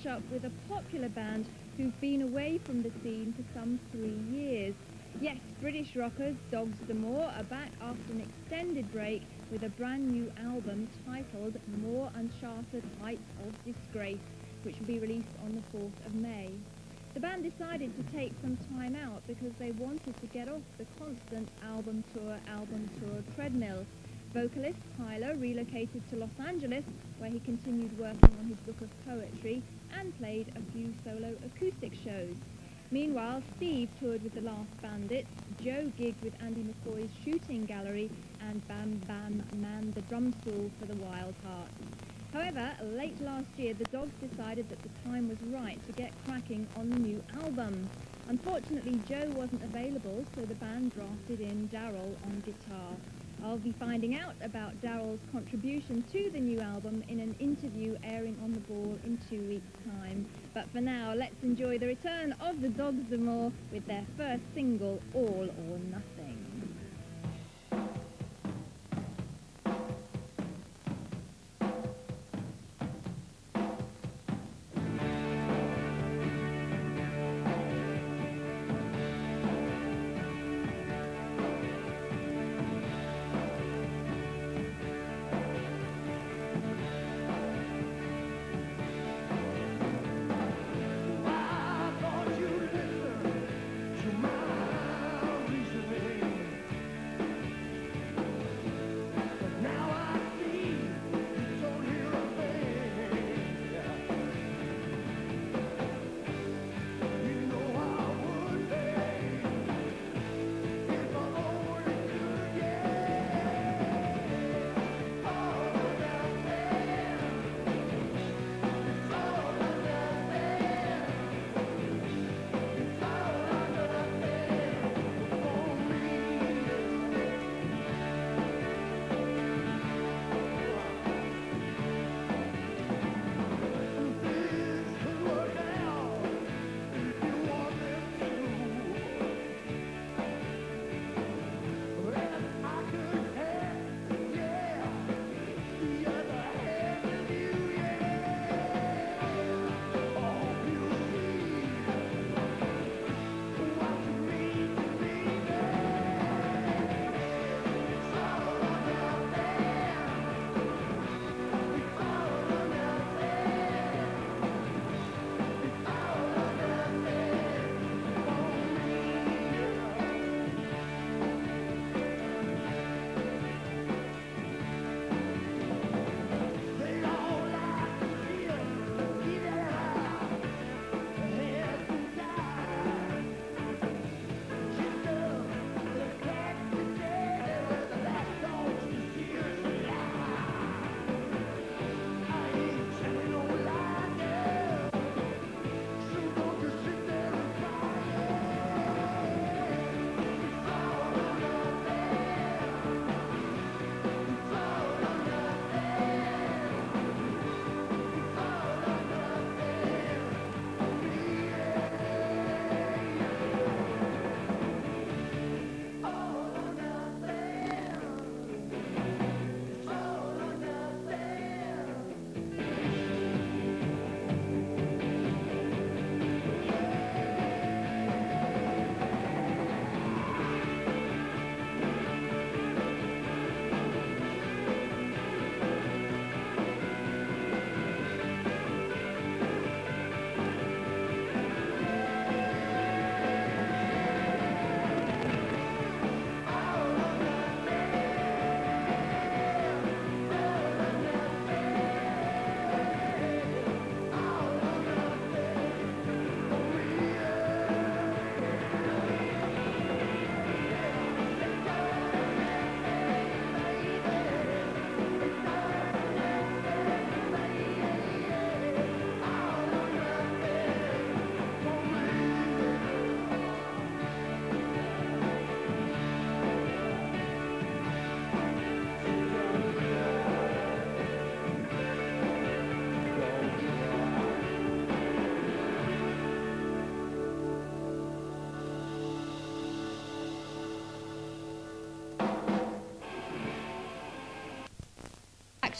up with a popular band who've been away from the scene for some 3 years. Yes, British rockers Dogs D'Amour are back after an extended break with a brand new album titled More Uncharted Heights of Disgrace, which will be released on the 4th of May. The band decided to take some time out because they wanted to get off the constant album tour treadmill. Vocalist Tyler relocated to Los Angeles, where he continued working on his book of poetry and played a few solo acoustic shows. Meanwhile, Steve toured with the Last Bandits, Joe gigged with Andy McCoy's Shooting Gallery, and Bam Bam manned the drum stool for the Wild Hearts. However, late last year, the Dogs decided that the time was right to get cracking on the new album. Unfortunately, Joe wasn't available, so the band drafted in Daryl on guitar. I'll be finding out about Daryl's contribution to the new album in an interview airing on The Ball in 2 weeks' time. But for now, let's enjoy the return of the Dogs D'Amour with their first single, All or Nothing.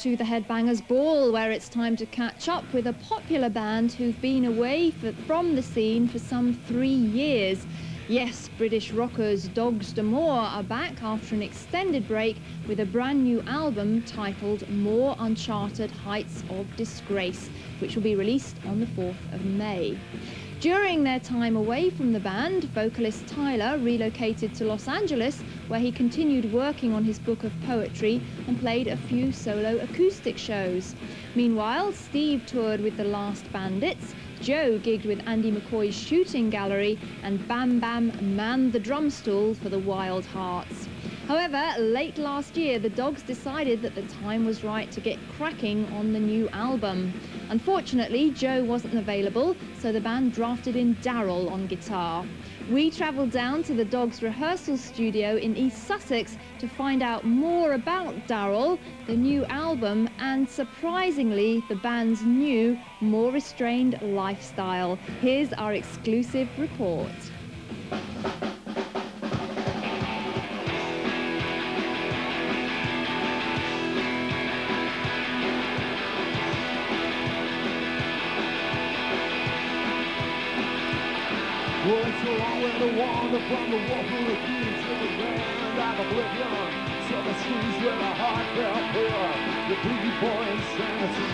to the Headbangers Ball, where it's time to catch up with a popular band who've been away from the scene for some 3 years. Yes, British rockers Dogs D'Amour are back after an extended break with a brand new album titled More Uncharted Heights of Disgrace, which will be released on the 4th of May. During their time away from the band, vocalist Tyler relocated to Los Angeles, where he continued working on his book of poetry and played a few solo acoustic shows. Meanwhile, Steve toured with the Last Bandits, Joe gigged with Andy McCoy's Shooting Gallery, and Bam Bam manned the drum stool for the Wild Hearts. However, late last year, the Dogs decided that the time was right to get cracking on the new album. Unfortunately, Joe wasn't available, so the band drafted in Daryl on guitar. We travelled down to the Dogs' rehearsal studio in East Sussex to find out more about Daryl, the new album, and surprisingly, the band's new, more restrained lifestyle. Here's our exclusive report. Rolling so long with the wander from the wall from the beat to the land of oblivion. Summer streets where the heart felt pure, the boogie boy insanity.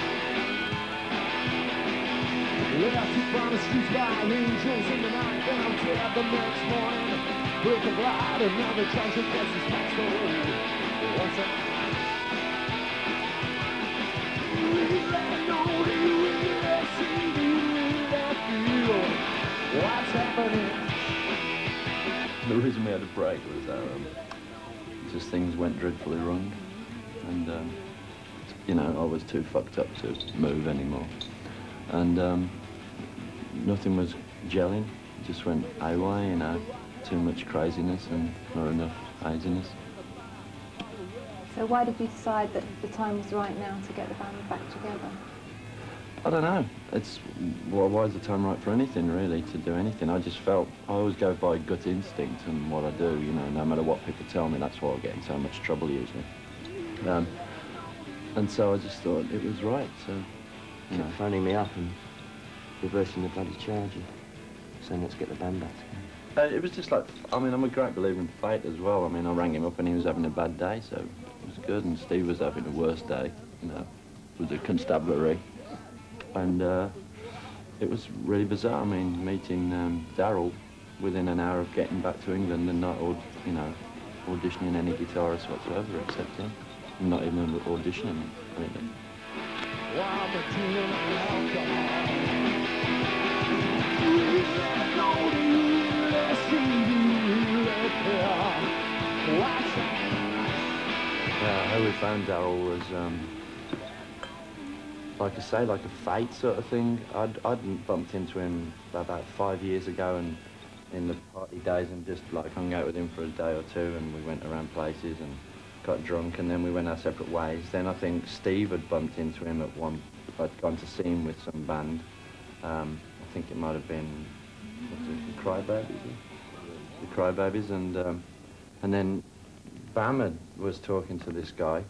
Left to find the streets by angels in the night, then I'm dead the next morning. Break of light, another junction gets his passed away. What's that? What's happening? The reason we had a break was just things went dreadfully wrong, and you know, I was too fucked up to move anymore, and nothing was gelling. It just went AWOL, you know, too much craziness and not enough haziness. So why did you decide that the time was right now to get the band back together? I don't know. It's, well, why is the time right for anything, really, to do anything? I just felt, I always go by gut instinct and what I do, you know, no matter what people tell me, that's why I get in so much trouble usually. And so I just thought it was right, so, you know. Phoning me up and reversing the bloody charge, saying let's get the band back together. It was just like, I mean, I'm a great believer in fate as well. I mean, I rang him up and he was having a bad day, so it was good, and Steve was having a worse day, you know, with the constabulary. And it was really bizarre. I mean, meeting Daryl within an hour of getting back to England and not, you know, auditioning any guitarist whatsoever except him. Not even auditioning, really. How we found Daryl was, like I say, like a fate sort of thing. I'd bumped into him about 5 years ago, and in the party days, and just like hung out with him for a day or two, and we went around places and got drunk, and then we went our separate ways. Then I think Steve had bumped into him at one. I'd gone to see him with some band. I think it might have been, what's it, the Crybabies. The Crybabies, and then Bam was talking to this guy.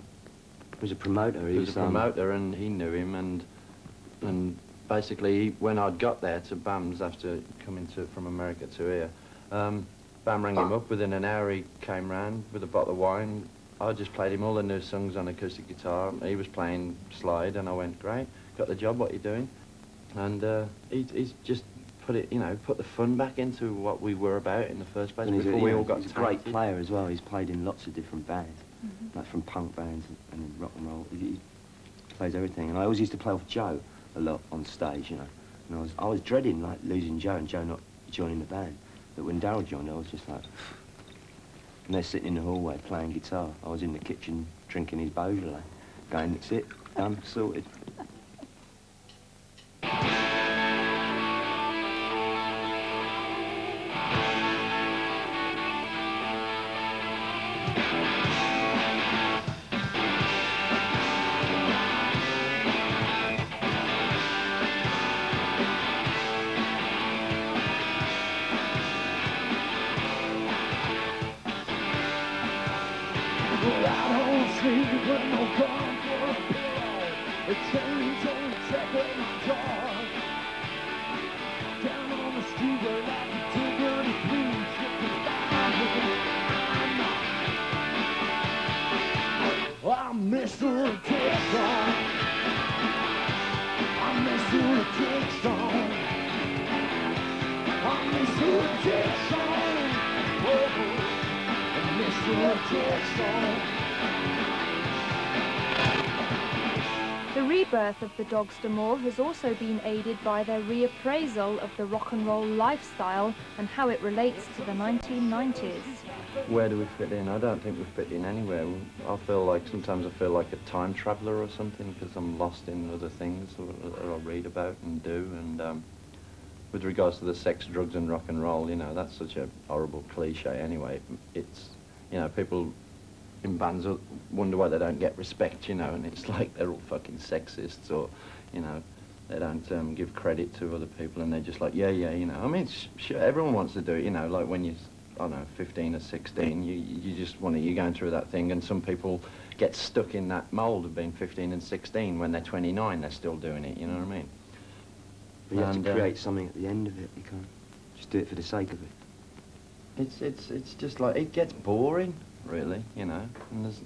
He was a promoter. He was a promoter, and he knew him, and basically when I'd got there to Bam's after coming from America to here, Bam rang him up. Within an hour he came round with a bottle of wine. I just played him all the new songs on acoustic guitar. He was playing slide, and I went, great, got the job, what are you doing? And he's just put it, you know, put the fun back into what we were about in the first place. And before we all got he's a great player as well. He's played in lots of different bands. Like from punk bands and rock and roll. He plays everything. And I always used to play with Joe a lot on stage, you know. And I was dreading like losing Joe and Joe not joining the band. But when Daryl joined, I was just like, and they're sitting in the hallway playing guitar. I was in the kitchen drinking his Beaujolais, going, that's it, done, sorted. I don't see but no comfort. The chains only take away my joy. Down on the street where I can take any blues. Get the fire with I miss the dick song. I miss the dick song. I miss the dick song. Oh, I miss the dick song. The rebirth of the Dogs D'Amour has also been aided by their reappraisal of the rock and roll lifestyle and how it relates to the 1990s. Where do we fit in? I don't think we fit in anywhere. I feel like, sometimes I feel like a time traveller or something because I'm lost in other things that I read about and do. And with regards to the sex, drugs and rock and roll, you know, that's such a horrible cliche anyway. It's, you know, people in bands wonder why they don't get respect, you know, and it's like they're all fucking sexists, or, you know, they don't give credit to other people, and they're just like, yeah, you know. I mean, sure, everyone wants to do it, you know, like when you're, I don't know, 15 or 16, you just want to, you're going through that thing, and some people get stuck in that mould of being 15 and 16. When they're 29, they're still doing it, you know what I mean? But you have to create something at the end of it. You can't just do it for the sake of it. It's just like, it gets boring, really, you know, and there's,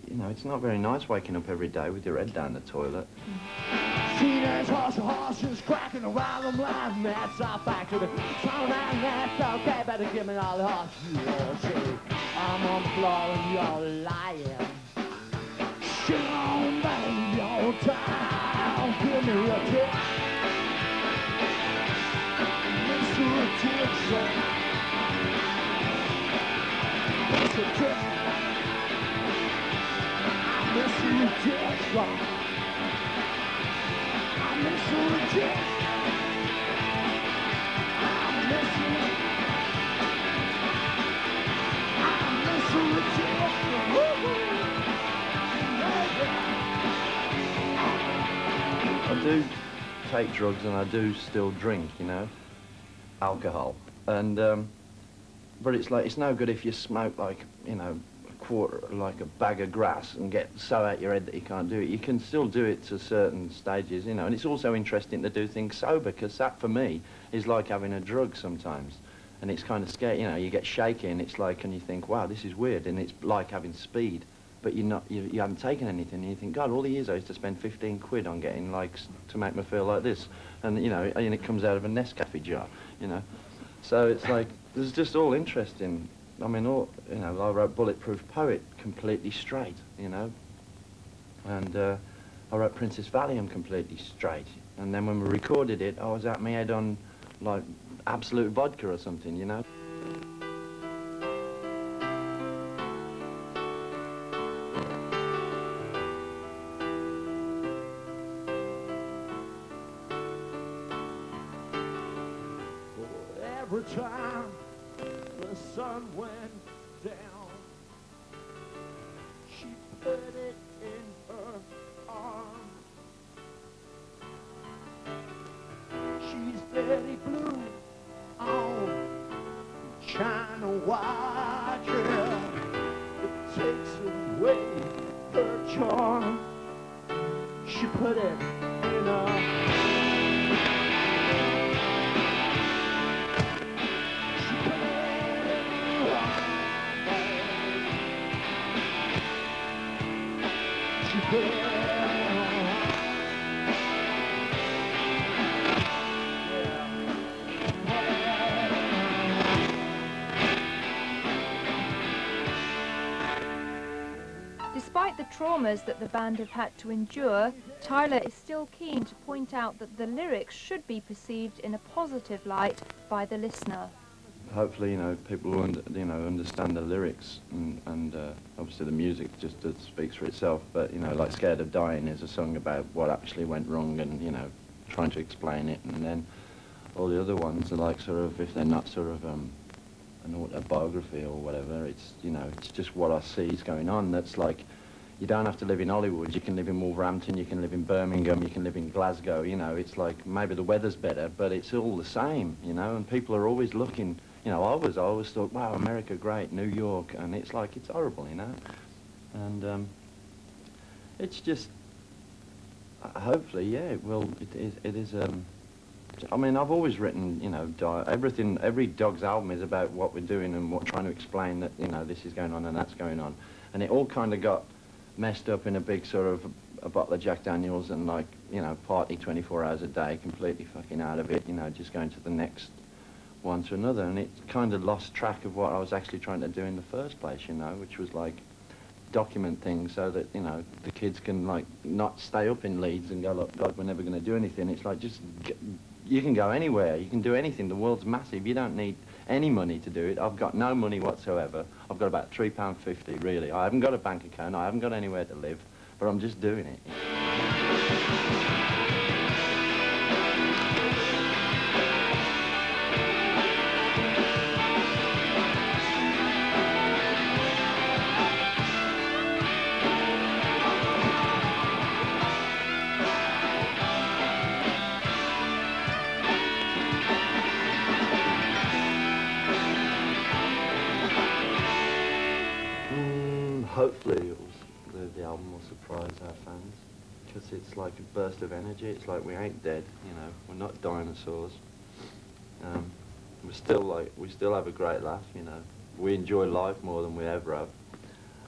you know, it's not very nice waking up every day with your head down the toilet. See those horses cracking around them like mats. I back to the town and that's okay, better give me all the horses. You see, I'm on the floor and you're lying. Shit on, baby, all time. Give me a kick. Mr. Dixon. Mr. Dixon. Mr. Dixon. I miss you, Dick. I miss you. I do take drugs and I do still drink, you know, alcohol. And, but it's like, it's no good if you smoke like, you know, like a bag of grass and get so out your head that you can't do it. You can still do it to certain stages, you know, and it's also interesting to do things sober, because that for me is like having a drug sometimes, and it's kind of scary, you know. You get shaky and it's like, and you think, wow, this is weird, and it's like having speed, but you haven't taken anything, and you think, God, all the years I used to spend 15 quid on getting like to make me feel like this, and you know, and it comes out of a Nescafe jar, you know. So it's like, there's just all interesting. I mean, all, you know, I wrote Bulletproof Poet completely straight, you know, and I wrote Princess Valium completely straight, and then when we recorded it, I was at my head on, like, Absolute Vodka or something, you know. Every time the sun went down, she put it in her arms. She's Betty Blue on China White, yeah. It takes away her charm. She put it in her Despite the traumas that the band have had to endure, Tyler is still keen to point out that the lyrics should be perceived in a positive light by the listener. Hopefully, you know, people will, you know, understand the lyrics, and obviously the music just speaks for itself. But you know, like "Scared of Dying" is a song about what actually went wrong, and you know, trying to explain it. And then all the other ones are like sort of, if they're not sort of an autobiography or whatever, it's, you know, it's just what I see is going on. That's like, you don't have to live in Hollywood. You can live in Wolverhampton. You can live in Birmingham. You can live in Glasgow. You know, it's like maybe the weather's better, but it's all the same. You know, and people are always looking. You know, I always thought, wow, America, great, New York, and it's like, it's horrible, you know. And it's just, Hopefully, yeah, it will. It is. I mean, I've always written, you know, everything. Every Dogs album is about what we're doing and trying to explain that, you know, this is going on and that's going on, and it all kind of got messed up in a big sort of a bottle of Jack Daniels and, like, you know, party 24 hours a day, completely fucking out of it, you know, just going to the next one to another, and it kind of lost track of what I was actually trying to do in the first place, you know, which was like document things so that, you know, the kids can, like, not stay up in Leeds and go, look, God, we're never going to do anything. It's like, just you can go anywhere, you can do anything. The world's massive. You don't need any money to do it. I've got no money whatsoever. I've got about £3.50, really. I haven't got a bank account. I haven't got anywhere to live, but I'm just doing it. Hopefully the album will surprise our fans, because it's like a burst of energy. It's like we ain't dead, you know, we're not dinosaurs. We still have a great laugh, you know. We enjoy life more than we ever have.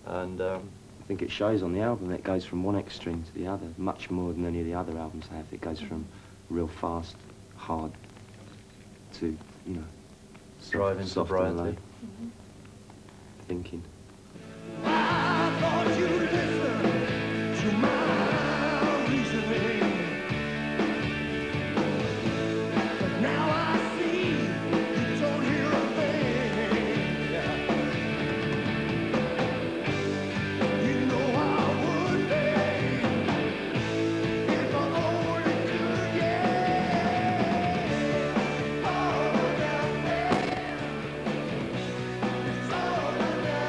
And I think it shows on the album. It goes from one extreme to the other, much more than any of the other albums have. It goes from real fast, hard, to, you know, driving sobriety. Thinking. I thought you'd listen to my reasoning, but now I see you don't hear a thing. You know I would be if I only could, yeah. All down there, it's all down there.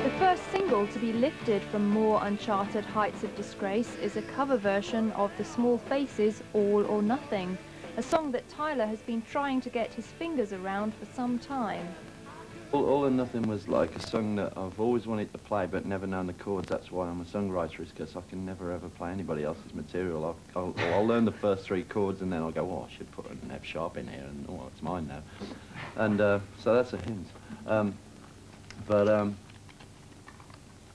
The first single to be lifted from more uncharted heights of disgrace is a cover version of The Small Faces' All or Nothing, a song that Tyler has been trying to get his fingers around for some time. All or Nothing was like a song that I've always wanted to play but never known the chords. That's why I'm a songwriter, is because I can never ever play anybody else's material. I'll learn the first 3 chords and then I'll go, oh, I should put an F sharp in here, and oh, it's mine now. And so that's a hint.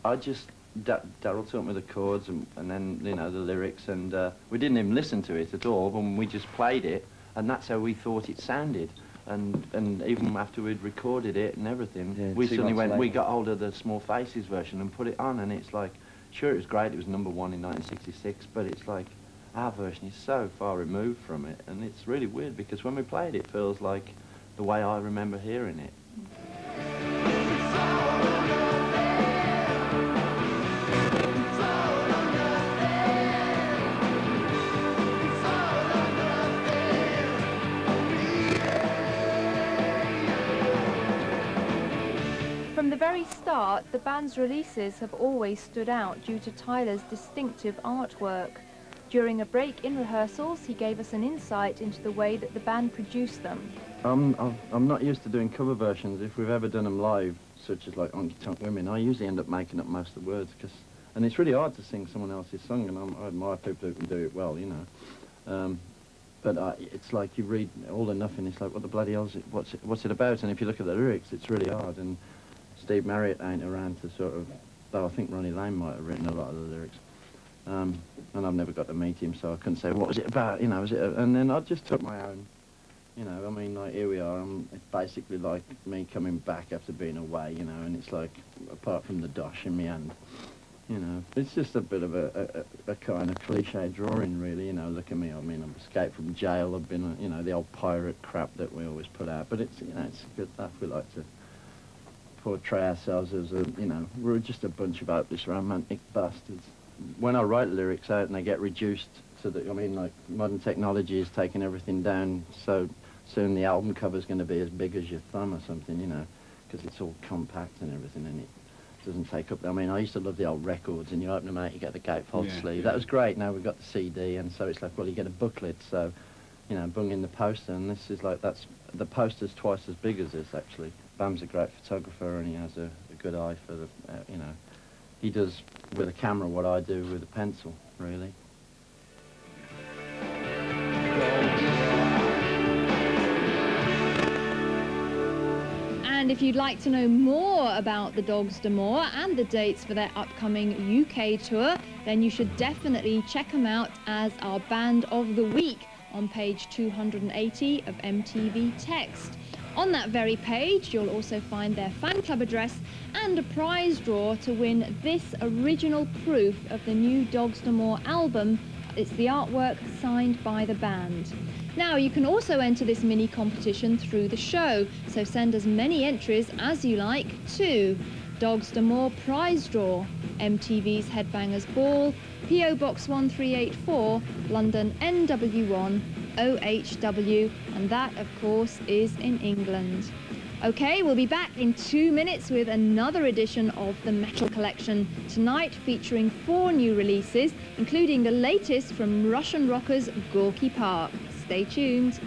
I just, Daryl taught me the chords and then, you know, the lyrics, and we didn't even listen to it at all when we just played it, and that's how we thought it sounded. And even after we'd recorded it and everything, yeah, we suddenly went, later. we got hold of the Small Faces version and put it on, and it's like, sure, it was great, it was #1 in 1966, but it's like, our version is so far removed from it, and it's really weird, because when we played it, it feels like the way I remember hearing it. From the very start, the band's releases have always stood out due to Tyler's distinctive artwork. During a break in rehearsals, he gave us an insight into the way that the band produced them. I'm not used to doing cover versions. If we've ever done them live, such as like Honky Tonk Women, I usually end up making up most of the words, and it's really hard to sing someone else's song, and I admire people who can do it well, you know. But it's like you read All or Nothing, it's like, what the bloody hell is it? What's it about? And if you look at the lyrics, it's really hard. And Steve Marriott ain't around to sort of, though I think Ronnie Lane might have written a lot of the lyrics. And I've never got to meet him, so I couldn't say, what was it about, you know, and then I just took my own, you know, I mean, like, here we are, it's basically like me coming back after being away, you know, and it's like, apart from the dosh in my hand, you know, it's just a bit of a kind of cliche drawing, really, you know, look at me, I mean, I've escaped from jail, I've been, you know, the old pirate crap that we always put out, but it's, you know, it's good stuff. We like to portray ourselves as a, you know, we're just a bunch of hopeless romantic bastards. When I write lyrics out and they get reduced to the, I mean, like, modern technology is taking everything down, so soon the album cover's going to be as big as your thumb or something, you know, because it's all compact and everything, and it doesn't take up, I mean, I used to love the old records, and you open them out, you get the gatefold sleeve. Yeah. That was great. Now we've got the CD, and so it's like, well, you get a booklet, so, you know, bung in the poster, and this is like, that's the poster's twice as big as this, actually. Bam's a great photographer, and he has a good eye for the, you know, he does with a camera what I do with a pencil, really. And if you'd like to know more about the Dogs D'Amour and the dates for their upcoming UK tour, then you should definitely check them out as our Band of the Week on page 280 of MTV Text. On that very page, you'll also find their fan club address and a prize draw to win this original proof of the new Dogs D'Amour album. It's the artwork signed by the band. Now, you can also enter this mini competition through the show, so send as many entries as you like to Dogs D'Amour Prize Draw, MTV's Headbangers Ball, PO Box 1384, London NW1 OHW, and that, of course, is in England. Okay, we'll be back in 2 minutes with another edition of the Metal Collection, tonight featuring 4 new releases, including the latest from Russian rockers Gorky Park. Stay tuned.